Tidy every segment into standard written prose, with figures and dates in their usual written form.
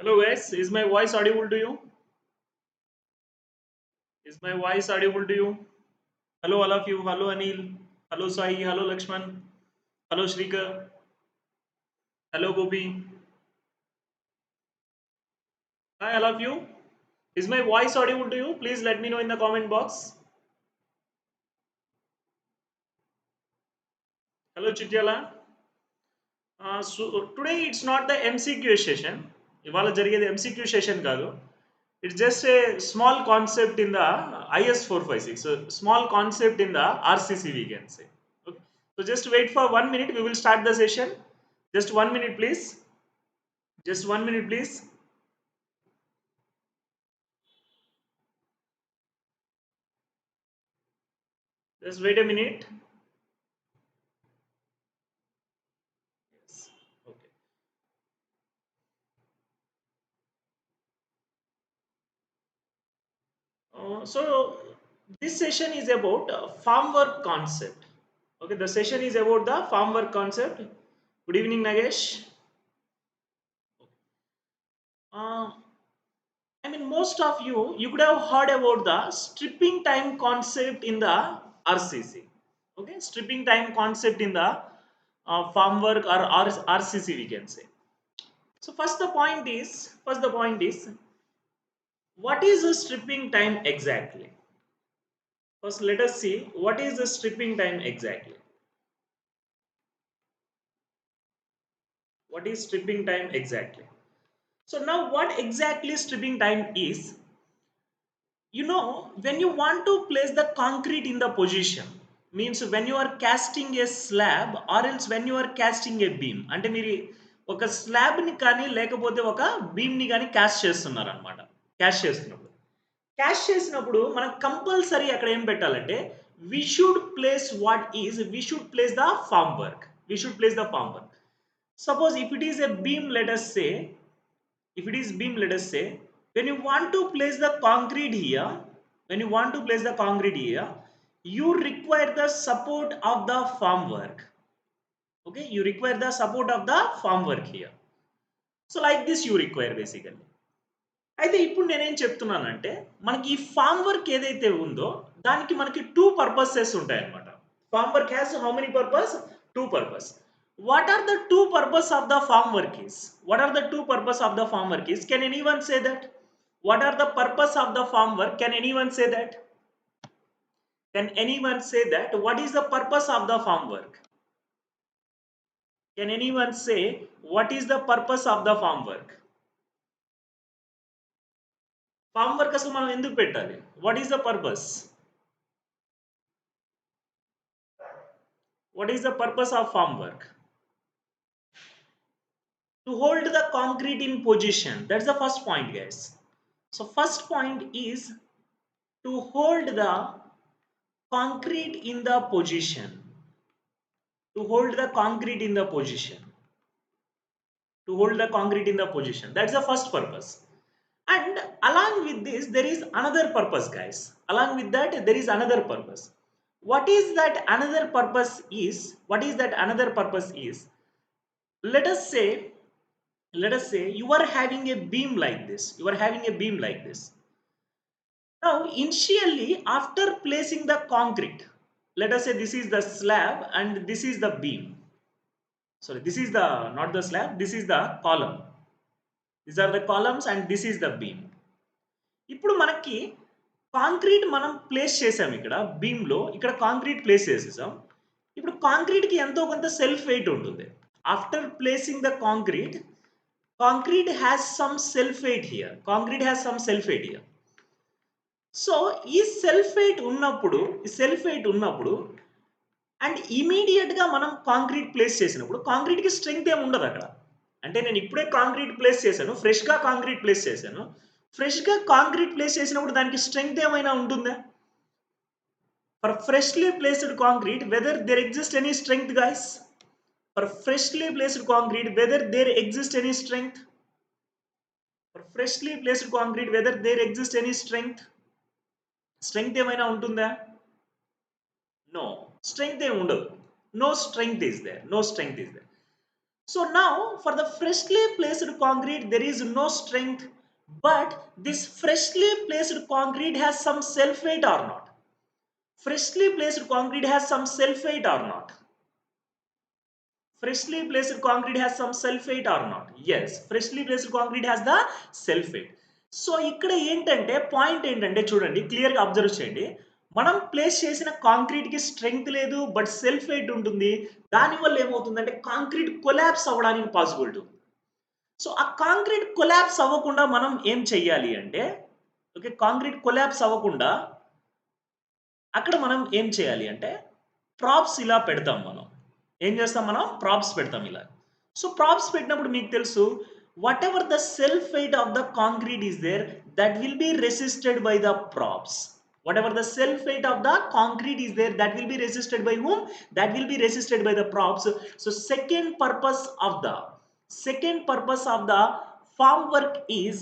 Hello guys, is my voice audible to you? Is my voice audible to you? Hello all of you. Hello Anil. Hello Sai. Hello Lakshman. Hello Shrikar. Hello Gopi. Hi all of you. Is my voice audible to you? Please let me know in the comment box. Hello Chityala. So today it's not the MCQ session. ఇవాళ జరిగేది MCQ session కాదు. It's just a small concept in the IS 456. So small concept in the RCC we can say. Okay. So just wait for 1 minute. We will start the session. Just 1 minute, please. Just 1 minute, please. Just wait a minute. Yes. Okay. So this session is about farm work concept. Okay, the session is about the farm work concept. Good evening, Nagesh. Uh, I mean, most of you could have heard about the stripping time concept in the RCC. Okay, stripping time concept in the farm work or RCC we can say. So first the point is, what is the stripping time exactly? First, let us see what is the stripping time exactly. What is stripping time exactly? So now, what exactly stripping time is? When you want to place the concrete in the position, means when you are casting a slab or else when you are casting a beam, అంటే మీరు ఒక slab ని కానీ లేకపోతే ఒక beam ని కానీ caste చేస్తున్నారు అనమాట. క్యాస్ట్ చేసినప్పుడు మనం కంపల్సరీ అక్కడ ఏం పెట్టాలంటే we should place we should place the form work. Suppose if it is a beam, let us say, when you want to place the concrete here, you require the support of the formwork. Okay, you require the support of the formwork here. So like this you require basically. అయితే ఇప్పుడు నేనేం చెప్తున్నానంటే మనకి ఈ form work ఏదైతే ఉందో దానికి మనకి టూ పర్పసెస్ ఉంటాయన్నమాట. Form work has how many purpose? Two purpose. What are the two purpose of the farm work is? What are the two purpose of the farm work is? Can anyone say that? What are the purpose of the farm work? Can anyone say that? Can anyone say that? What is the purpose of the farm work? Can anyone say what is the purpose of the farm work? Farm work అసలు మనం ఎందుకు పెట్టాలి? What is the purpose? What is the purpose of farm work? To hold the concrete in position. That's the first point, guys. So first point is to hold the concrete in the position. To hold the concrete in the position. To hold the concrete in the position. That's the first purpose. And along with this, there is another purpose, guys. Along with that, there is another purpose. What is that another purpose is? Let us say you are having a beam like this. Now initially, after placing the concrete, let us say this is the slab and this is the beam. Sorry, this is the not the slab, this is the column. These are the columns and this is the beam. ఇప్పుడు మనకి concrete మనం place చేసాం, ఇక్కడ beam లో ఇక్కడ concrete place చేసేసాం. ఇప్పుడు concrete కి ఎంతో కొంత సెల్ఫ్ వెయిట్ ఉంటుంది. After placing the concrete has some self weight here. So ఈ సెల్ఫ్ వెయిట్ ఉన్నప్పుడు అండ్ ఇమీడియట్ గా మనం కాంక్రీట్ ప్లేస్ చేసినప్పుడు కాంక్రీట్ కి స్ట్రెంగ్త్ ఏమి ఉండదు అక్కడ. అంటే నేను ఇప్పుడే కాంక్రీట్ ప్లేస్ చేశాను, ఫ్రెష్ గా కాంక్రీట్ ప్లేస్ చేసినప్పుడు దానికి స్ట్రెంగ్త్ ఏమైనా ఉంటుందా? For freshly placed concrete whether there exist any strength, guys? For freshly placed concrete whether there exist any strength? Strength ఏమైనా ఉంటుందా? నో, స్ట్రెంగ్త్ ఏమి ఉండదు. No strength is there. So now for the freshly placed concrete, there is no strength, but this freshly placed concrete has some self weight or not? Freshly placed concrete has some self weight or not? Freshly placed concrete has some self weight or not? Yes, freshly placed concrete has the self weight. So ఇక్కడ ఏంటంటే point ఏంటంటే చూడండి, క్లియర్గా observe చేయండి. మనం place చేసిన కాంక్రీట్కి strength లేదు, but self weight ఉంటుంది. దానివల్ల ఏమవుతుందంటే కాంక్రీట్ కొలాప్స్ అవ్వడానికి పాసిబిలిటీ ఉంది. సో ఆ కాంక్రీట్ కొలాప్స్ అవ్వకుండా మనం ఏం చెయ్యాలి అంటే, ఓకే, కాంక్రీట్ కొలాప్స్ అవ్వకుండా అక్కడ మనం ఏం చేయాలి అంటే ప్రాప్స్ ఇలా పెడతాం. మనం ఏం చేస్తాం, మనం ప్రాప్స్ పెడతాం ఇలా. సో ప్రాప్స్ పెట్టినప్పుడు మీకు తెలుసు, whatever the self weight of the concrete is there, that will be resisted by the props. Whatever the self weight of the concrete is there, that will be resisted by whom? That will be resisted by the props. So second purpose of the formwork is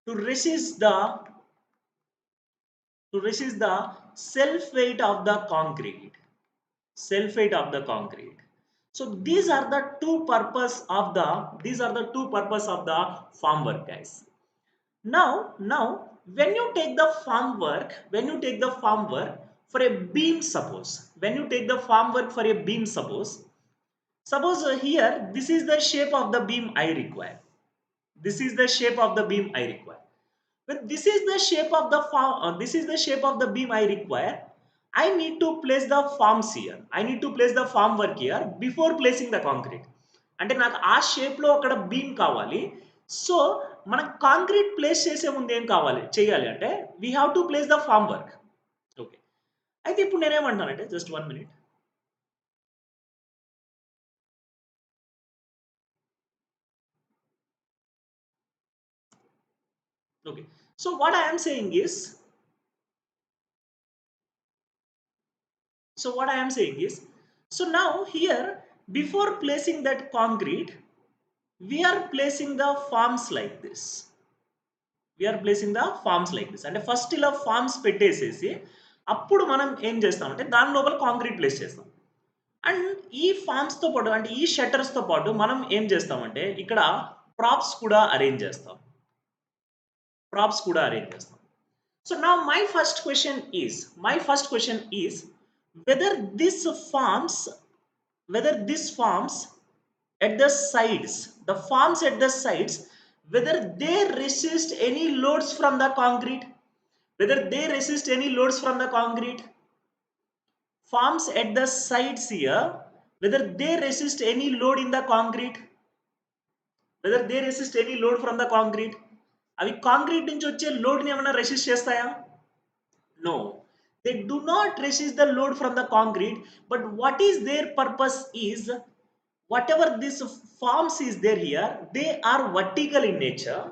to resist the self weight of the concrete. So these are the two purpose of the formwork, guys. Now when you take the formwork for a beam, suppose here this is the shape of the beam I require. When this is the shape of the beam I require, I need to place the forms here. I need to place the formwork here before placing the concrete. అంటే నాకు ఆ shape లో అక్కడ beam కావాలి. So మనం concrete place చేసే ముందు ఏం చేయాలి అంటే we have to place the formwork. Okay, అయితే ఇప్పుడు నేనేమంటానంటే just 1 minute. Okay, so what I am saying is, so now here before placing that concrete, we are placing the forms like this. అంటే first ఇలా forms పెట్టేసేసి అప్పుడు మనం ఏం చేస్తామంటే దాని లోపల కాంక్రీట్ ప్లేస్ చేస్తాం. అండ్ ఈ ఫార్మ్స్తో పాటు అంటే ఈ షట్టర్స్తో పాటు మనం ఏం చేస్తామంటే ఇక్కడ ప్రాప్స్ కూడా అరేంజ్ చేస్తాం. So now my first question is whether this forms at the sides, whether they resist any loads from the concrete. Forms at the sides here, whether they resist any load in the concrete, అవి concrete నుంచి వచ్చే load ని ఏమైనా resist చేస్తాయా? No, they do not resist the load from the concrete, but what is their purpose is, whatever this forms is there here, they are vertical in nature.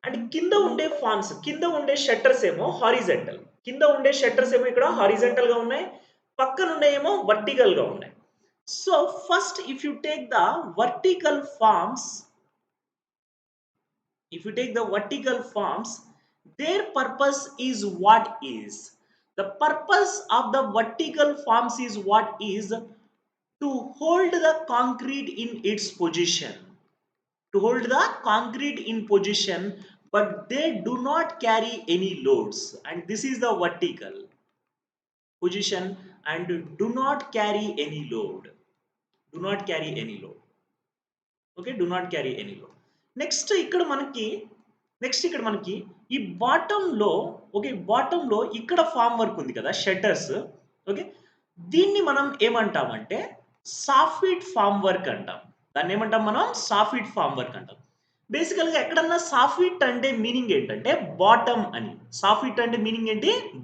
And కింద ఉండే shutters ఏమో horizontal. ఇక్కడ horizontal గా ఉన్నాయి, పక్కన ఉండే ఏమో vertical గా ఉన్నాయి. So first if you take the vertical forms, their purpose is what is? The purpose of the vertical forms is what is? To hold the concrete in its position. But they do not carry any loads. And this is the vertical position, and do not carry any load. Okay, do not carry any load. Next ఇక్కడ మనకి ఈ bottom లో ఇక్కడ form work ఉంది కదా, shutters. Okay, దీన్ని మనం ఏమంటామంటే సాఫ్ట్ ఫామ్ వర్క్ అంటాం. బేసికల్ గా ఎక్కడన్నా సాఫ్ట్ అంటే మీనింగ్ ఏంటంటే బాటమ్ అని.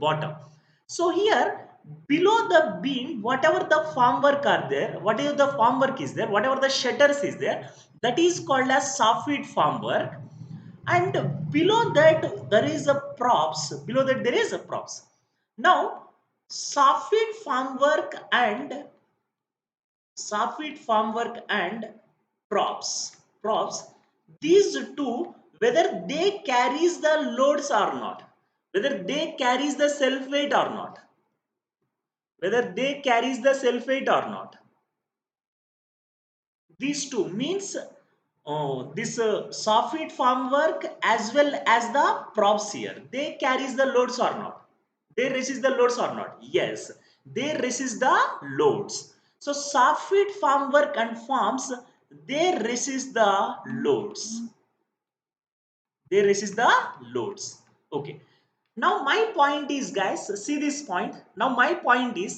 Bottom. So here below the beam, whatever the formwork is there, whatever the shutters is there, that is called as soffit formwork. And below that there is a props. Now soffit formwork and props, these two, whether they carries the loads or not, whether they carries the self weight or not, these two means this soffit formwork as well as the props here, they carries the loads or not? They resist the loads or not? Yes, they resist the loads. So soffit formwork and forms, they resist the loads. They resist the loads. Okay, now my point is guys, see this point. Now my point is,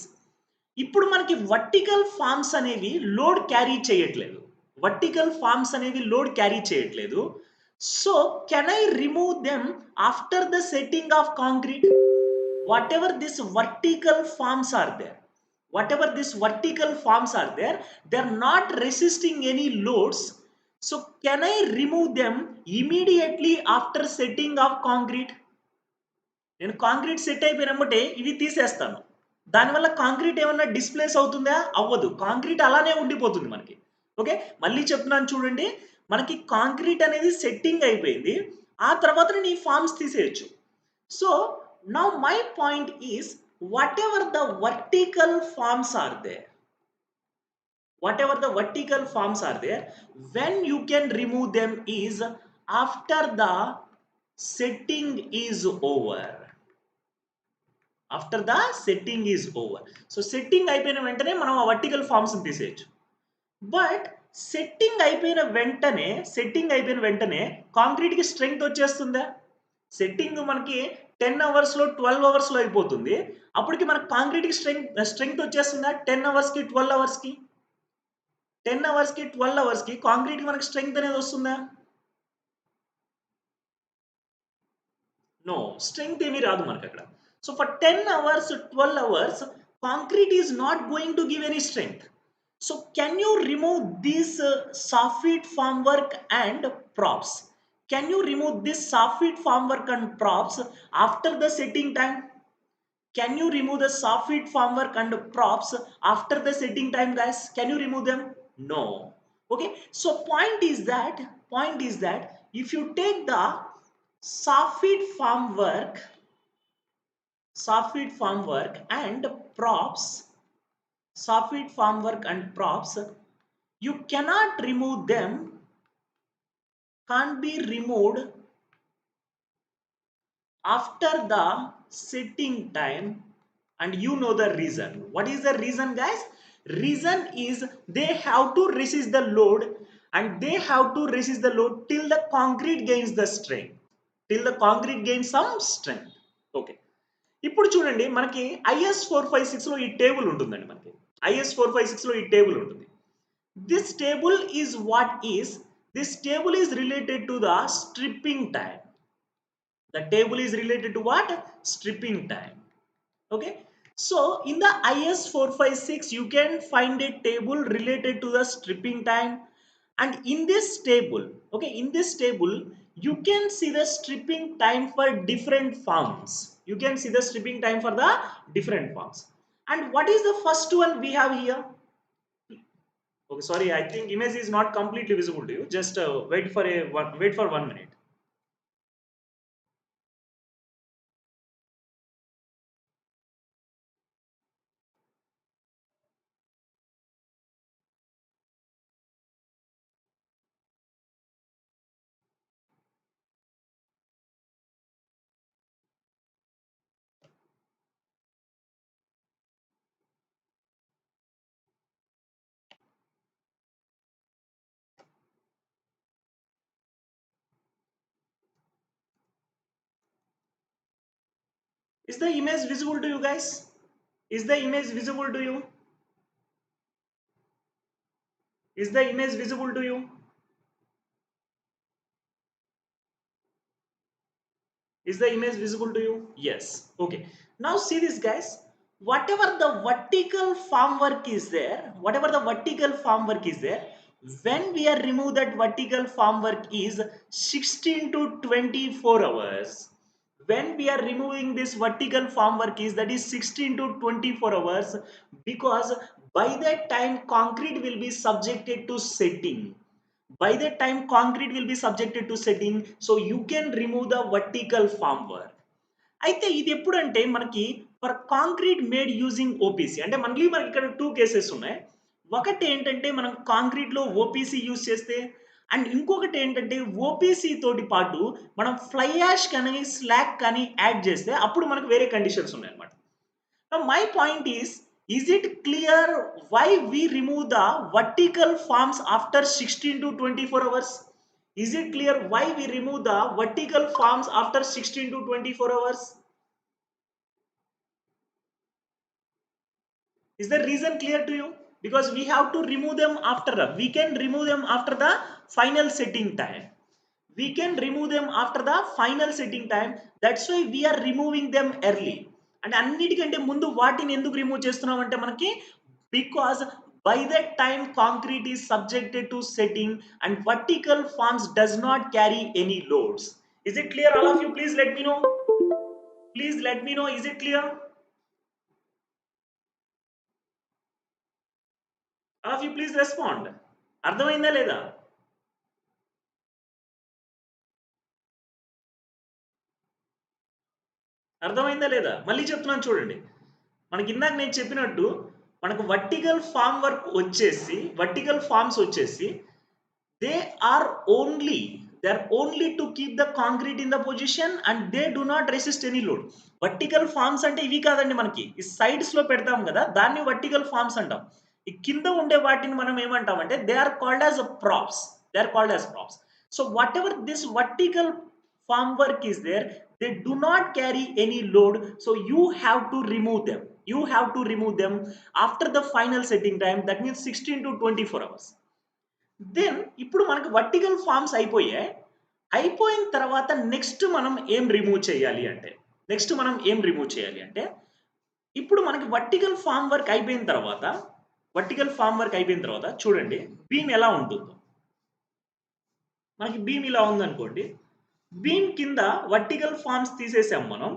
ఇప్పుడు మనకి vertical forms అనేవి load carry చేయట్లేదు. Vertical forms అనేవి load carry చేయట్లేదు. So can I remove them after the setting off concrete? whatever this vertical forms are there, whatever this vertical forms are there, they're not resisting any loads. So can I remove them immediately after setting of concrete? నేను concrete set అయిపోయినమ్మటే ఇవి తీసేస్తాను. దానివల్ల concrete ఏమన్నా displays అవుతుందా? అవ్వదు. Concrete అలానే ఉండిపోతుంది మనకి. ఓకే, మళ్ళీ చెప్తున్నాను చూడండి. మనకి కాంక్రీట్ అనేది సెట్టింగ్ అయిపోయింది, ఆ తర్వాత నేను ఈ ఫార్మ్స్ తీసేయచ్చు. So now my point is, whatever the vertical forms are there, whatever the vertical forms are there, when you can remove them is after the setting is over. After the setting is over. So setting అయిపోయిన వెంటనే మనం ఆ vertical forms తీసేయచ్చు. But setting అయిపోయిన వెంటనే concrete కి strength వచ్చేస్తుందా? Setting మనకి 10 అవర్స్ లో 12 అవర్స్ లో అయిపోతుంది. అప్పటికి మనకి కాంక్రీట్ కి స్ట్రెంగ్త్ వచ్చేస్తుందా? 10 అవర్స్ కి 12 అవర్స్ కి 10 అవర్స్ కి 12 అవర్స్ కి కాంక్రీట్ కి మనకి స్ట్రెంగ్త్ అనేది వస్తుందా? నో, స్ట్రెంగ్త్ ఏమీ రాదు మనకి అక్కడ. So for 10 hours 12 hours concrete is not going to give any strength. So can you remove this soffit formwork and props? Can you remove this soffit formwork and props after the setting time? Can you remove the soffit formwork and props after the setting time, guys? Can you remove them? No. Okay, so point is that if you take the soffit formwork and props, soffit formwork and props, you cannot remove them, can't be removed after the setting time. And you know the reason. What is the reason, guys? Reason is they have to resist the load, and they have to resist the load till the concrete gains the strength, till the concrete gains some strength. Okay, ఇప్పుడు చూడండి, మనకి IS 456 లో ఈ table ఉంటుందండి. మనకి IS 456 లో ఈ table ఉంటుంది. This table is what is, this table is related to the stripping time. The table is related to what? Stripping time. Okay, so in the IS 456 you can find a table related to the stripping time, and in this table, okay, in this table you can see the stripping time for different forms. You can see the stripping time for the different forms. And what is the first one we have here? Okay, sorry, I think image is not completely visible to you. Just wait for 1 minute. Is the image visible to you, guys? Is the image visible to you? Is the image visible to you? Is the image visible to you? Yes. Okay. Now see this, guys. Whatever the vertical formwork is there, when we are remove that vertical formwork is 16 to 24 hours. When we are removing this vertical formwork is, that is 16 to 24 hours, because by that time concrete will be subjected to setting. By that time concrete will be subjected to setting, so you can remove the vertical formwork. అయితే ఇది ఎప్పుడంటే మనకి for concrete made using OPC, అంటే మళ్ళీ మనకి ఇక్కడ 2 cases ఉన్నాయి. ఒకటి ఏంటంటే మనం కాంక్రీట్లో ఓపీసీ యూస్ చేస్తే, అండ్ ఇంకొకటి ఏంటంటే ఓపీసీ తోటి పాటు మనం ఫ్లై యాష్ కానీ స్లాగ్ కానీ యాడ్ చేస్తే అప్పుడు మనకు వేరే కండిషన్స్ ఉన్నాయన్నమాట. Now my point is it clear why we remove the vertical forms after 16 to 24 hours? Is it clear why we remove the vertical forms after 16 to 24 hours? Is the reason clear to you? Because we have to remove them we can remove them after the final setting time. We can remove them after the final setting time. That's why we are removing them early. And అన్నిటికంటే ముందు వాటిని ఎందుకు remove చేస్తున్నాం అంటే మనకి, because by that time concrete is subjected to setting and vertical forms does not carry any loads. Is it clear all of you? Please let me know. Please let me know. Is it clear? All of you please respond. అర్థమైందా లేదా? అర్థమైందా లేదా? మళ్ళీ చెప్తున్నాను చూడండి. మనకి ఇందాక నేను చెప్పినట్టు మనకు వర్టికల్ ఫార్మ్స్ వచ్చేసి they are only to keep the concrete in the position and they do not resist any load. Vertical forms అంటే ఇవి కాదండి, మనకి ఈ సైడ్స్ లో పెడతాం కదా, దాన్ని వర్టికల్ ఫార్మ్స్ అంటాం. ఈ కింద ఉండే వాటిని మనం ఏమంటామంటే they are called as props. So whatever this vertical formwork is there, they do not carry any load, so you have to remove them after the final setting time, that means 16 to 24 hours. Then ఇప్పుడు మనకు vertical forms అయిపోయిన తర్వాత next మనం ఏం remove చేయాలి అంటే ఇప్పుడు మనకి వర్టికల్ ఫార్మ్ వర్క్ అయిపోయిన తర్వాత చూడండి బీమ్ ఎలా ఉంటుందో. మనకి బీమ్ ఇలా ఉందనుకోండి, బీమ్ కింద వర్టికల్ ఫార్మ్స్ తీసేసాం మనం.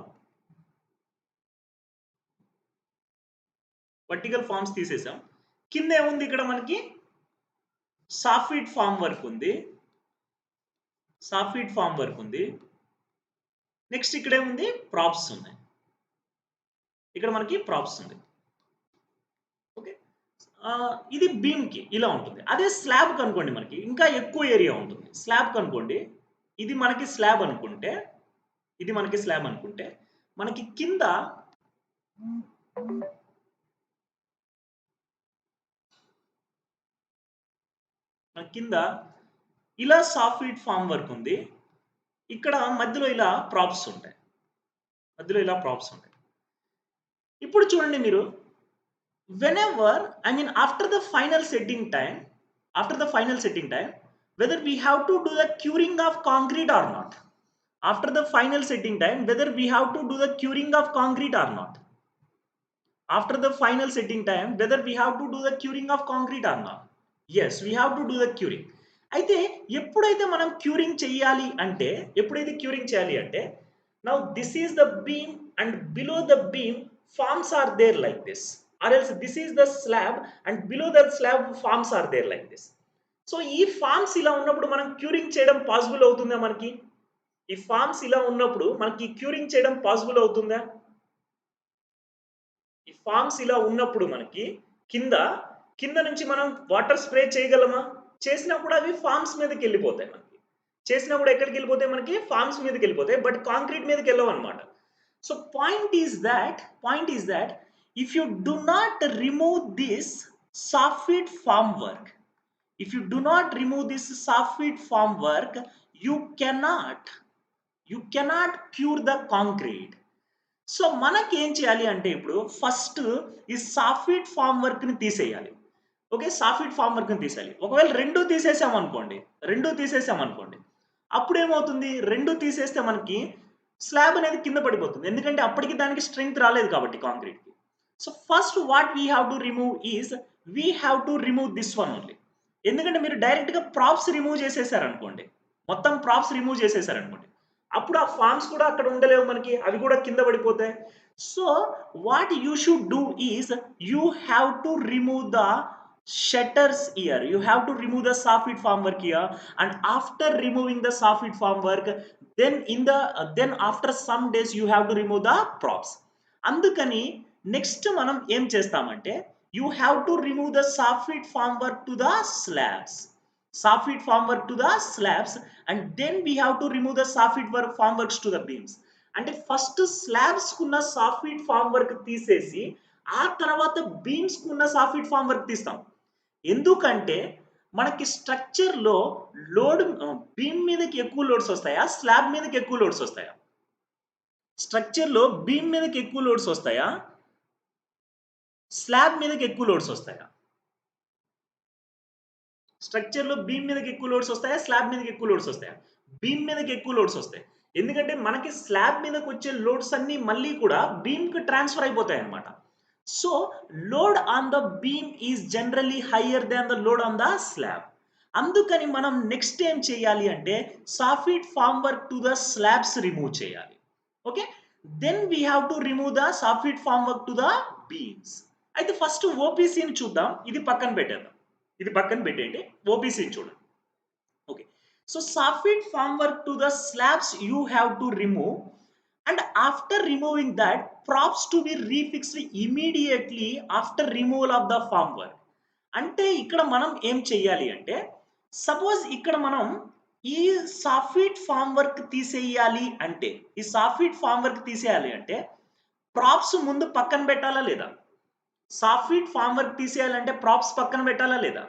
కింద ఏముంది, ఇక్కడ మనకి సాఫ్ట్ ఫార్మ్ వర్క్ ఉంది. నెక్స్ట్ ఇక్కడ ఏముంది, ప్రాప్స్ ఉన్నాయి. ఇక్కడ మనకి ప్రాప్స్ ఉంది. ఓకే, ఇది బీమ్ కి ఇలా ఉంటుంది. అదే స్లాబ్ కనుకోండి, మనకి ఇంకా ఎక్కువ ఏరియా ఉంటుంది. స్లాబ్ కనుకోండి, ఇది మనకి స్లాబ్ అనుకుంటే మనకి కింద ఇలా సాఫ్ట్ ఫార్మ్ వర్క్ ఉంది. ఇక్కడ మధ్యలో ఇలా ప్రాప్స్ ఉంటాయి. ఇప్పుడు చూడండి మీరు, whenever after the final setting time, whether we have to do the curing of concrete or not. After the final setting time, whether we have to do the curing of concrete or not. Yes, we have to do the curing. అయితే ఎప్పుడైతే మనం curing చేయాలి అంటే now this is the beam and below the beam forms are there like this, or else this is the slab and below the slab forms are there like this. So ఈ forms ఇలా ఉన్నప్పుడు మనం curing చేయడం possible అవుతుందా? మనకి ఈ forms ఇలా ఉన్నప్పుడు మనకి క్యూరింగ్ చేయడం పాసిబుల్ అవుతుందా? ఈ ఫార్మ్స్ ఇలా ఉన్నప్పుడు మనకి కింద నుంచి మనం వాటర్ స్ప్రే చేయగలమా? చేసినా కూడా అవి ఫార్మ్స్ మీదకి వెళ్ళిపోతాయి. ఎక్కడికి వెళ్ళిపోతాయి? మనకి ఫార్మ్స్ మీదకి వెళ్ళిపోతాయి, బట్ కాంక్రీట్ మీదకి వెళ్ళవు అనమాట. So point is that if you do not remove this soft form work, you cannot cure the concrete. సో మనకి ఏం చేయాలి అంటే ఇప్పుడు ఫస్ట్ ఈ సాఫ్ట్ ఫార్మ్ వర్క్ ని తీసేయాలి. ఓకే, సాఫ్ట్ ఫార్మ్ వర్క్ ని తీసేయాలి. ఒకవేళ రెండు తీసేసాం అనుకోండి, అప్పుడు ఏమవుతుంది? రెండు తీసేస్తే మనకి స్లాబ్ అనేది కింద పడిపోతుంది, ఎందుకంటే అప్పటికి దానికి స్ట్రెంగ్త్ రాలేదు కాబట్టి కాంక్రీట్ కి. So first what we have to remove this one only. ఎందుకంటే మీరు డైరెక్ట్ గా ప్రాప్స్ రిమూవ్ చేసేసారనుకోండి, అప్పుడు ఆ ఫార్మ్స్ కూడా అక్కడ ఉండలేవు, మనకి అవి కూడా కింద పడిపోతాయి. So what you should do is you have to remove the shutters here. You have to remove the soffit formwork here, and after removing the soffit formwork, then after some days you have to remove the props. అందుకని next మనం ఏం చేస్తామంటే you have to remove the soffit formwork to the slabs. Soffit formwork to the slabs, and then we have to remove the soffit formworks to the beams. అంటే first slabs కున్న soft form work తీసేసి ఆ తర్వాత beams కున్న soft form work తీస్తాం. ఎందుకంటే మనకి స్ట్రక్చర్లో load beam మీదకి ఎక్కువ లోడ్స్ వస్తాయా, స్లాబ్ మీదకి ఎక్కువ లోడ్స్ వస్తాయా? స్ట్రక్చర్లో బీమ్ మీదకి ఎక్కువ లోడ్స్ వస్తాయా, స్లాబ్ మీదకి ఎక్కువ లోడ్స్ వస్తాయా? స్ట్రక్చర్లో బీమ్ మీదకి ఎక్కువ లోడ్స్ వస్తాయా, స్లాబ్ మీదకి ఎక్కువ లోడ్స్ వస్తాయా? బీమ్ మీదకి ఎక్కువ లోడ్స్ వస్తాయి. ఎందుకంటే మనకి స్లాబ్ మీదకి వచ్చే లోడ్స్ అన్ని మళ్ళీ కూడా బీమ్కి ట్రాన్స్ఫర్ అయిపోతాయి అన్నమాట. So load on the beam is generally higher than the load on the slab. అందుకని మనం నెక్స్ట్ ఏం చేయాలి అంటే soft form work to the slabs remove చేయాలి. Okay, then we have to remove the soft form work to the beams. అయితే first ఓపీసీని చూద్దాం, ఇది పక్కన పెట్టేద్దాం. ఇది పక్కన పెట్టేయండి, ఓపీసీని చూడండి. Okay, so soft form work to the slabs you have to remove, and after removing that props to be refixed immediately after removal of the formwork. అంటే ఇక్కడ మనం ఏం చెయ్యాలి అంటే సపోజ్ ఇక్కడ మనం ఈ సాఫ్ట్ ఫామ్ వర్క్ తీసేయాలి అంటే, ఈ సాఫ్ట్ ఫామ్ వర్క్ తీసేయాలి అంటే ప్రాప్స్ ముందు పక్కన పెట్టాలా లేదా? సాఫ్ట్ ఫామ్ వర్క్ తీసేయాలంటే ప్రాప్స్ పక్కన పెట్టాలా లేదా?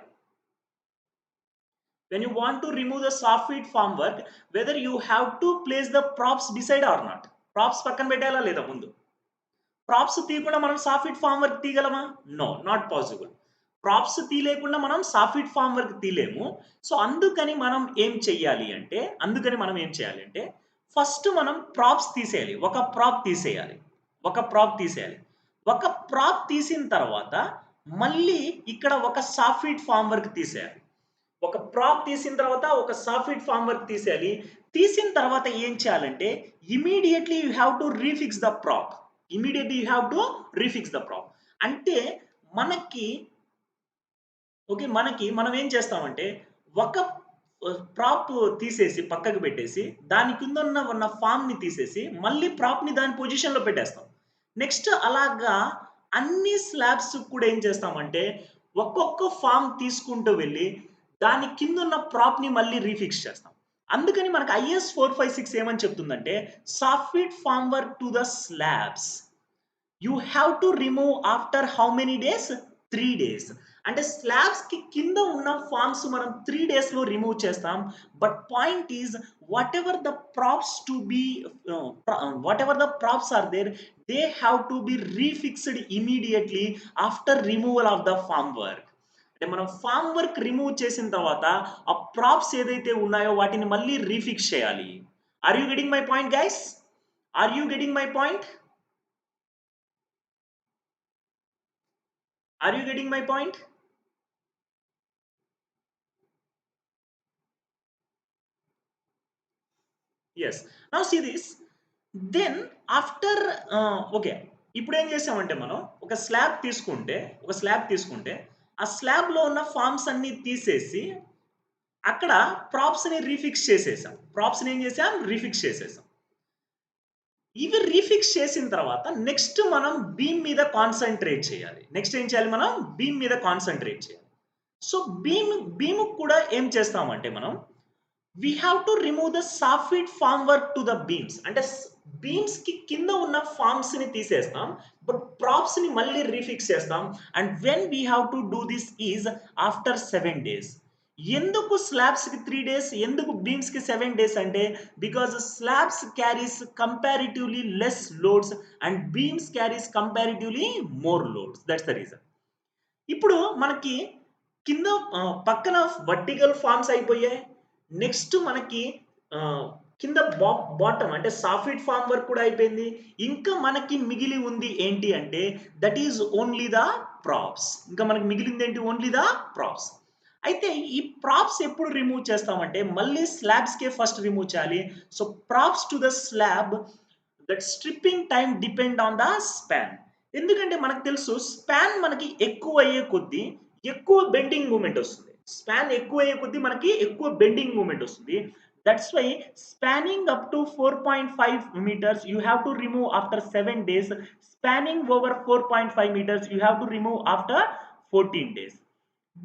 When you want to remove the soffit formwork, whether you have to place the props beside or not. Props పక్కన పెట్టాలా లేదా ముందు? ప్రాప్స్ తీయకుండా మనం సాఫ్ట్ ఫామ్ వర్క్ తీయగలమా? No, not possible. ప్రాప్స్ తీయలేకుండా మనం సాఫ్ట్ ఫామ్ వర్క్ తీయలేము. సో అందుకని మనం ఏం చెయ్యాలి అంటే ఫస్ట్ మనం ప్రాప్స్ తీసేయాలి. ఒక ప్రాప్ తీసేయాలి. ఒక ప్రాప్ తీసిన తర్వాత మళ్ళీ ఇక్కడ ఒక సాఫ్ట్ ఫామ్ వర్క్ తీసేయాలి. ఒక ప్రాప్ తీసిన తర్వాత ఒక సాఫ్ట్ ఫామ్ వర్క్ తీసేయాలి. తీసిన తర్వాత ఏం చేయాలంటే immediately you have to refix the prop. అంటే మనకి మనం ఏం చేస్తామంటే ఒక ప్రాప్ తీసేసి పక్కకు పెట్టేసి దాని కింద ఉన్న ఫామ్ ని తీసేసి మళ్ళీ ప్రాప్ ని దాని పొజిషన్ లో పెట్టేస్తాం. నెక్స్ట్ అలాగా అన్ని స్లాబ్స్ కూడా ఏం చేస్తామంటే ఒక్కొక్క ఫామ్ తీసుకుంటూ వెళ్ళి దాని కింద ఉన్న ప్రాప్ ని మళ్ళీ రీఫిక్స్ చేస్తాం. అందుకని మనకు IS 456 ఏమని చెప్తుందంటే soft form work to the slabs you have to remove after how many days? 3 days. అంటే స్లాబ్స్ కి కింద ఉన్న ఫామ్స్ మనం 3 days లో రిమూవ్ చేస్తాం. But point is whatever the props are there, they have to be refixed immediately after removal of the formwork. అంటే మనం form work remove చేసిన తర్వాత ఆ ప్రాప్స్ ఏదైతే ఉన్నాయో వాటిని మళ్ళీ రీఫిక్స్ చేయాలి. Are you getting my point guys? Are you getting my point? Are you getting my point? Yes. Now see this. Then after okay, ఇప్పుడు ఏం చేసామంటే మనం ఒక స్లాబ్ తీసుకుంటే ఆ స్లాబ్ లో ఉన్న ఫామ్స్ అన్ని తీసేసి అక్కడ ప్రాప్స్ ని రీఫిక్స్ చేసేసాం. ఇవి రీఫిక్స్ చేసిన తర్వాత నెక్స్ట్ మనం బీమ్ మీద కాన్సన్ట్రేట్ చేయాలి. సో బీమ్ కూడా ఏం చేస్తామంటే మనం we have to remove the soffit formwork to the beams. అంటే బీమ్స్ కి కింద ఉన్న ఫామ్స్ ని తీసేస్తాం, బట్ ప్రాప్స్ ని మళ్ళీ రీఫిక్స్ చేస్తాం. And when we have to do this is after 7 days. ఎందుకు స్లాబ్స్ కి 3 days, ఎందుకు బీమ్స్ కి 7 days అంటే because slabs carries comparatively less loads and beams carries comparatively more loads. That's the reason. ఇప్పుడు మనకి కింద పక్కన వర్టికల్ ఫామ్స్ అయిపోయాయి. నెక్స్ట్ మనకి కింద బాటమ్ అంటే సాఫ్ట్ ఫామ్ వర్క్ కూడా అయిపోయింది. ఇంకా మనకి మిగిలి ఉంది ఏంటి అంటే that is only the props. Only the props. అయితే ఈ ప్రాప్స్ ఎప్పుడు రిమూవ్ చేస్తామంటే మళ్ళీ స్లాబ్స్ కే ఫస్ట్ రిమూవ్ చేయాలి. So props to the slab, that stripping time depend on the span. ఎందుకంటే మనకు తెలుసు స్పాన్ మనకి ఎక్కువ అయ్యే కొద్దీ ఎక్కువ బెండింగ్ మూమెంట్ వస్తుంది. స్పాన్ ఎక్కువ అయ్యే కొద్దీ మనకి ఎక్కువ బెండింగ్ మూమెంట్ వస్తుంది. That's why spanning up to 4.5 meters you have to remove after 7 days. Spanning over 4.5 meters you have to remove after 14 days.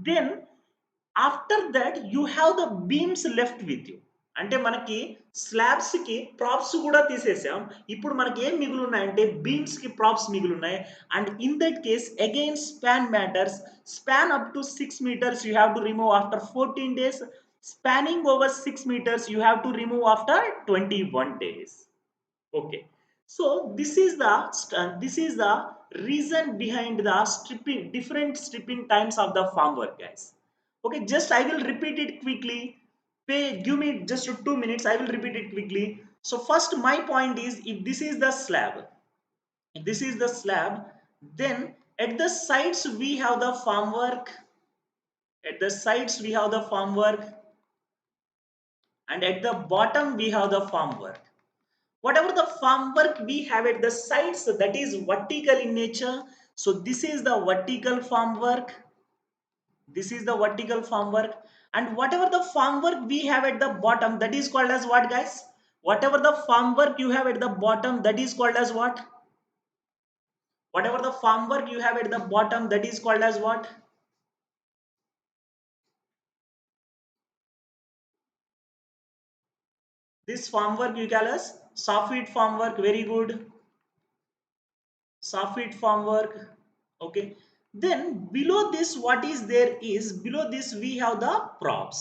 Then after that you have the beams left with you. అంటే మనకి slabs కి props కూడా తీసేసాం. ఇప్పుడు మనకి ఏం మిగిలి ఉన్నాయంటే బీమ్స్ కి ప్రాప్స్ మిగిలి ఉన్నాయి. And in that case again span matters. Span up to 6 meters you have to remove after 14 days. Spanning over 6 meters you have to remove after 21 days. Okay, so this is the reason behind the stripping, different stripping times of the farm work, guys. Okay, just I will repeat it quickly. Give me just 2 minutes, I will repeat it quickly. So first my point is, if this is the slab, if this is the slab, then at the sides we have the farm work, at the sides we have the farm work, and at the bottom we have the farm work. Whatever the farm work we have at the sides, that is vertical in nature. So this is the vertical farm work, this is the vertical farm work. And whatever the farm work we have at the bottom, that is called as what, guys? Whatever the farm work you have at the bottom, that is called as what? Whatever the farm work you have at the bottom, that is called as what? This farm work you call as soffit farm work. Very good, soffit farm work. Okay, then below this what is there is, below this we have the props.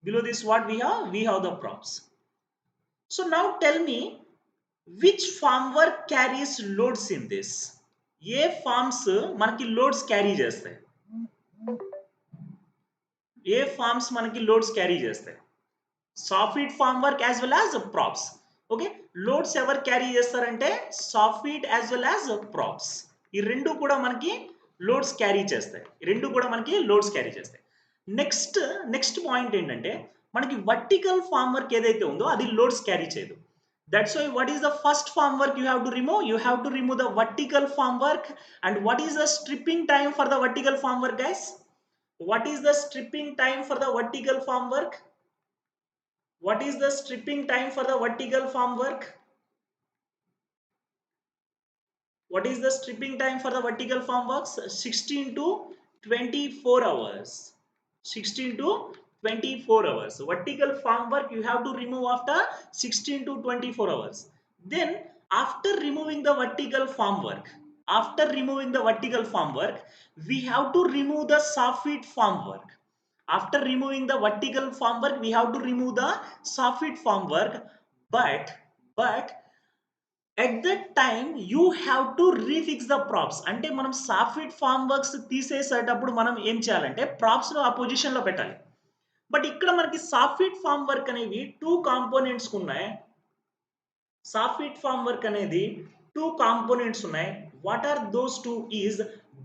Below this what we have? We have the props. So now tell me, which farm work carries loads in this? ఏ forms మనకి loads carry చేస్తాయి? ఏ forms మనకి loads carry చేస్తాయి? Soft form work as well as props. Okay, loads ఎవరు carry చేస్తారంటే soft as well as props. ఈ రెండు కూడా మనకి లోడ్స్ క్యారీ చేస్తాయి, ఈ రెండు కూడా మనకి లోడ్స్ క్యారీ చేస్తాయి. నెక్స్ట్ పాయింట్ ఏంటంటే, మనకి వర్టికల్ ఫార్మ్ వర్క్ ఏదైతే ఉందో అది లోడ్స్ క్యారీ చేయదు. That's why what is the first farm work you have to remove? You have to remove the vertical farm work. And what is the stripping time for the vertical farm work, guys? What is the stripping time for the vertical farm work? What is the stripping time for the vertical farm work? What is the stripping time for the vertical farm works? 16 to 24 hours. 16 to 24 hours. Vertical farm work you have to remove after 16 to 24 hours. Then after removing the vertical farm work, after removing the vertical farm work, we have to remove the soffit farm work. After removing the vertical farm work, we have to remove the soffit farm work. But at that time you have to refix the props. అంటే మనం soft form works తీసేసేటప్పుడు మనం ఏం చేయాలంటే props లో ఆ position లో పెట్టాలి. But ఇక్కడ మనకి సాఫ్ట్ ఫార్మ్ వర్క్ అనేవి టూ కాంపోనెంట్స్ ఉన్నాయి. సాఫ్ట్ ఫార్మ్ వర్క్ అనేది టూ కాంపోనెంట్స్ ఉన్నాయి. What are those two is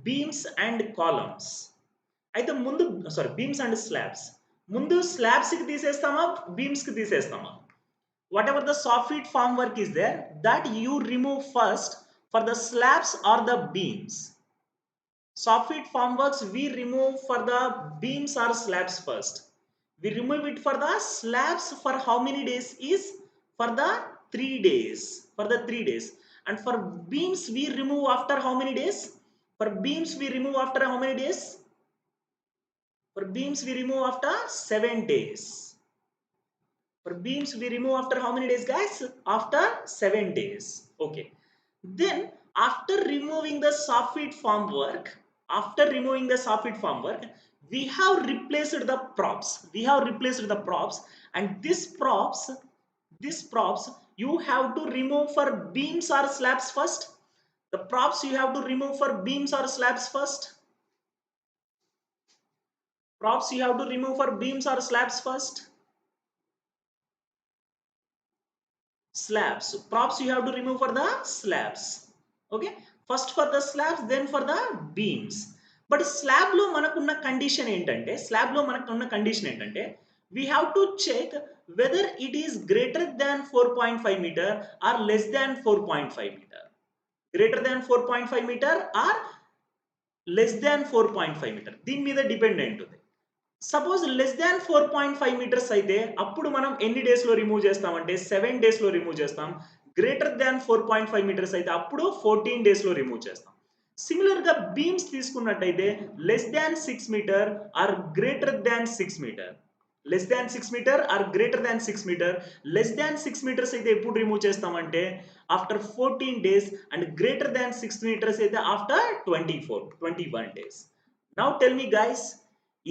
beams and columns. అయితే ముందు బీమ్స్ అండ్ స్లాబ్స్. ముందు స్లాబ్స్ కి తీసేస్తామా, బీమ్స్ కి తీసేస్తామా? Whatever the soffit farm work is there, that you remove first for the slabs or the beams. Soffit farm works we remove for the beams or slabs first. We remove it for the slabs for how many days is? For the 3 days. For the 3 days. And for beams we remove after how many days? For beams we remove after how many days? For beams we remove after 7 days. For beams we remove after how many days, guys? After 7 days. Okay, then after removing the soffit farm work, after removing the soffit farm work, we have replaced the props. We have replaced the props. And this props you have to remove for beams or slabs first. The props you have to remove for beams or slabs first. Props you have to remove for beams or slabs first. Slabs. Props you have to remove for the slabs. Okay, first for the slabs, then for the beams. But slab lo manakunna condition entante, slab lo manakunna condition entante, we have to check whether it is greater than 4.5 meter or less than 4.5 meter. Greater than 4.5 meter or less than 4.5 meter. దీని మీద depend ఉంటుంది. Suppose less than 4.5 metres అయితే అప్పుడు మనం ఎన్ని డేస్లో remove చేస్తామంటే 7 డేస్లో రిమూవ్ చేస్తాం. గ్రేటర్ దాన్ 4.5 మీటర్స్ అయితే అప్పుడు 14 డేస్లో రిమూవ్ చేస్తాం. సిమిలర్గా బీమ్స్ తీసుకున్నట్టయితే less than 6 meter or greater than 6 meter, less than 6 meter or greater than 6 meter, less than 6 meters అయితే ఎప్పుడు రిమూవ్ చేస్తామంటే after 14 days and greater than 6 meters అయితే after 21 days. Now tell me guys,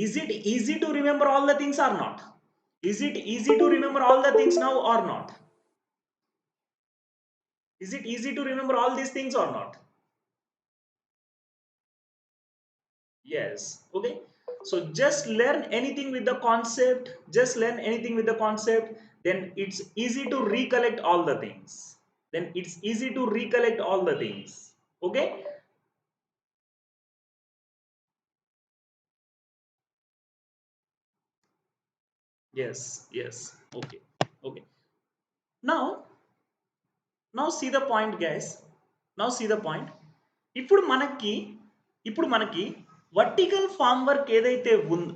is it easy to remember all the things or not? Is it easy to remember all the things now or not? Is it easy to remember all these things or not? Yes. Okay. So just learn anything with the concept. Just learn anything with the concept. Then it's easy to recollect all the things. Then it's easy to recollect all the things. Okay. Yes. Yes. Okay. Okay. Now, now see the point, guys. Now see the point. ఇప్పుడు మనకి ఇప్పుడు మనకి vertical form work ఏదైతే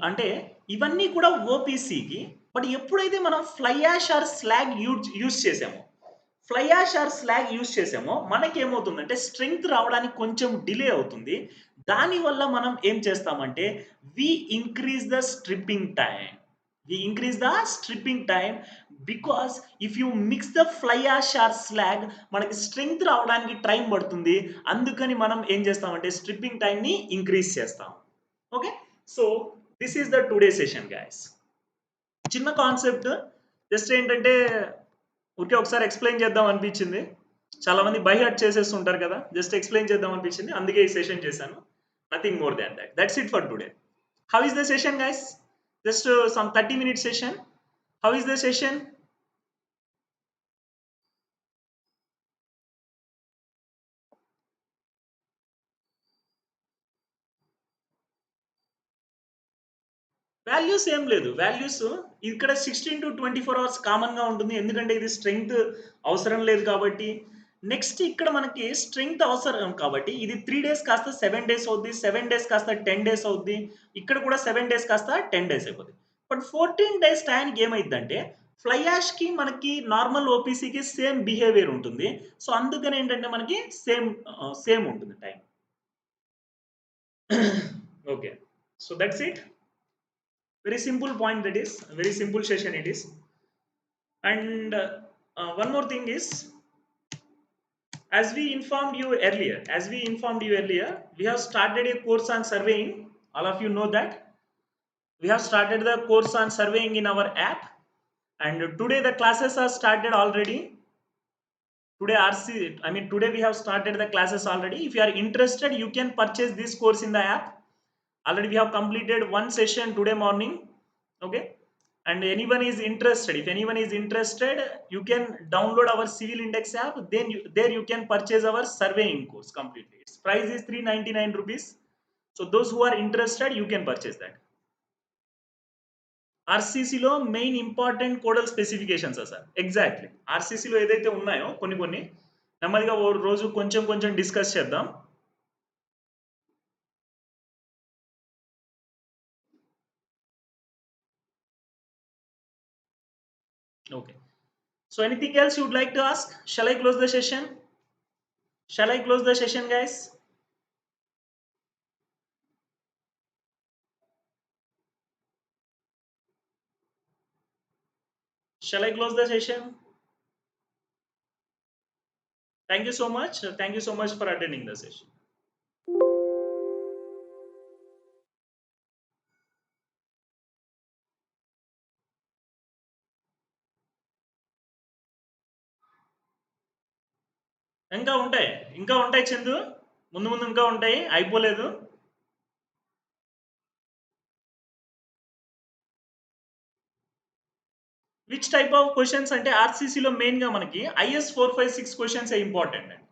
అంటే ఇవన్నీ కూడా ఓపీసీకి. But ఎప్పుడైతే మనం fly ash or slag use చేసామో, fly ash or slag use చేసామో మనకేమవుతుందంటే స్ట్రెంగ్త్ రావడానికి కొంచెం డిలే అవుతుంది. దానివల్ల మనం ఏం చేస్తామంటే we increase the stripping time. We increase the stripping time because if you mix the fly ash or slag మనకి స్ట్రెంగ్త్ రావడానికి టైం పడుతుంది. అందుకని మనం ఏం చేస్తామంటే స్ట్రిప్పింగ్ టైం ని ఇంక్రీజ్ చేస్తాం. Okay, so this is the today session guys. చిన్న కాన్సెప్ట్, జస్ట్ ఏంటంటే ఊరికే ఒకసారి ఎక్స్ప్లెయిన్ చేద్దాం అనిపించింది. చాలా మంది బై హార్ట్ చేసేస్తుంటారు కదా, జస్ట్ ఎక్స్ప్లెయిన్ చేద్దాం అనిపించింది, అందుకే ఈ సెషన్ చేశాను. Nothing more than that. That's it for today. How is the session guys? Just some 30-minute session. How is the session? Values ఏం లేదు, వాల్యూస్ ఇక్కడ 16 to 24 hours కామన్గా ఉంటుంది, ఎందుకంటే ఇది స్ట్రెంగ్త్ అవసరం లేదు కాబట్టి. నెక్స్ట్ ఇక్కడ మనకి స్ట్రెంగ్త్ అవసరం కాబట్టి ఇది 3 days కాస్త 7 days అవుద్ది, 7 days కాస్త 10 days అవుద్ది, ఇక్కడ కూడా 7 days కాస్త 10 days అయిపోద్ది. బట్ 14 days టైంకి ఏమైందంటే ఫ్లై యాష్కి మనకి నార్మల్ ఓపీసీకి సేమ్ బిహేవియర్ ఉంటుంది. సో అందుకని ఏంటంటే మనకి సేమ్ ఉంటుంది time. Okay, so that's it. Very simple point, that is very simple session it is. And one more thing is, as we informed you earlier, we have started a course on surveying. All of you know that we have started the course on surveying in our app, and today the classes are started already. Today we have started the classes already. If you are interested, you can purchase this course in the app. Already we have completed one session today morning. Okay, and anyone is interested, if anyone is interested, you can download our civil index app. Then there you can purchase our surveying course completely. Its price is 399 rupees. So those who are interested, you can purchase that. ఆర్సీసీలో main important codal specifications sir. Exactly ఆర్సీసీలో ఏదైతే ఉన్నాయో కొన్ని నెమ్మదిగా ఓ రోజు కొంచెం discuss చేద్దాం. Okay, so anything else you would like to ask? Shall I close the session? Shall I close the session guys? Shall I close the session? Thank you so much. Thank you so much for attending the session. ఇంకా ఉంటాయి చందు, ముందు ఇంకా ఉంటాయి, అయిపోలేదు. Which type of questions అంటే ఆర్సీసీలో మెయిన్గా మనకి is 456 questions important అండి.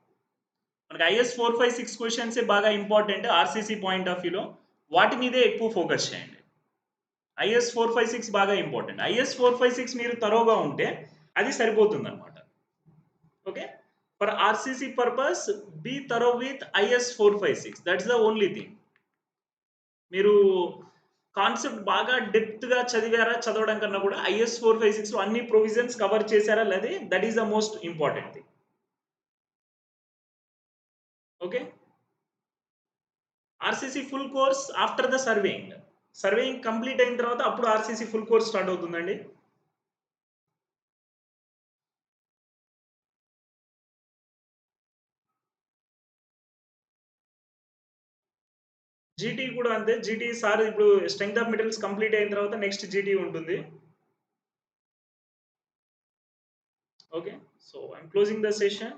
మనకి ఐఎస్ 456 క్వశ్చన్స్ బాగా ఇంపార్టెంట్ ఆర్సీసీ పాయింట్ ఆఫ్ వ్యూలో. వాటి మీదే ఎక్కువ ఫోకస్ చేయండి. ఐఎస్ 456 బాగా ఇంపార్టెంట్. ఐఎస్ 456 మీరు తరోగా ఉంటే అది సరిపోతుంది అనమాట. Okay, for RCC purpose be thorough with IS 456. That's the only thing. మీరు కాన్సెప్ట్ బాగా డెప్త్గా చదివారా, చదవడం కన్నా కూడా IS 456 అన్ని ప్రొవిజన్స్ కవర్ చేశారా లేదా, that is the most important thing. Okay. RCC full course after the surveying. Surveying complete అయిన తర్వాత అప్పుడు ఆర్సీసీ ఫుల్ కోర్స్ స్టార్ట్ అవుతుందండి. జీటీ కూడా అంతే. జీటీ సార్ ఇప్పుడు స్ట్రెంగ్త్ ఆఫ్ మెటీరియల్స్ కంప్లీట్ అయిన తర్వాత నెక్స్ట్ జీటీ ఉంటుంది. Okay. So I'm closing the session.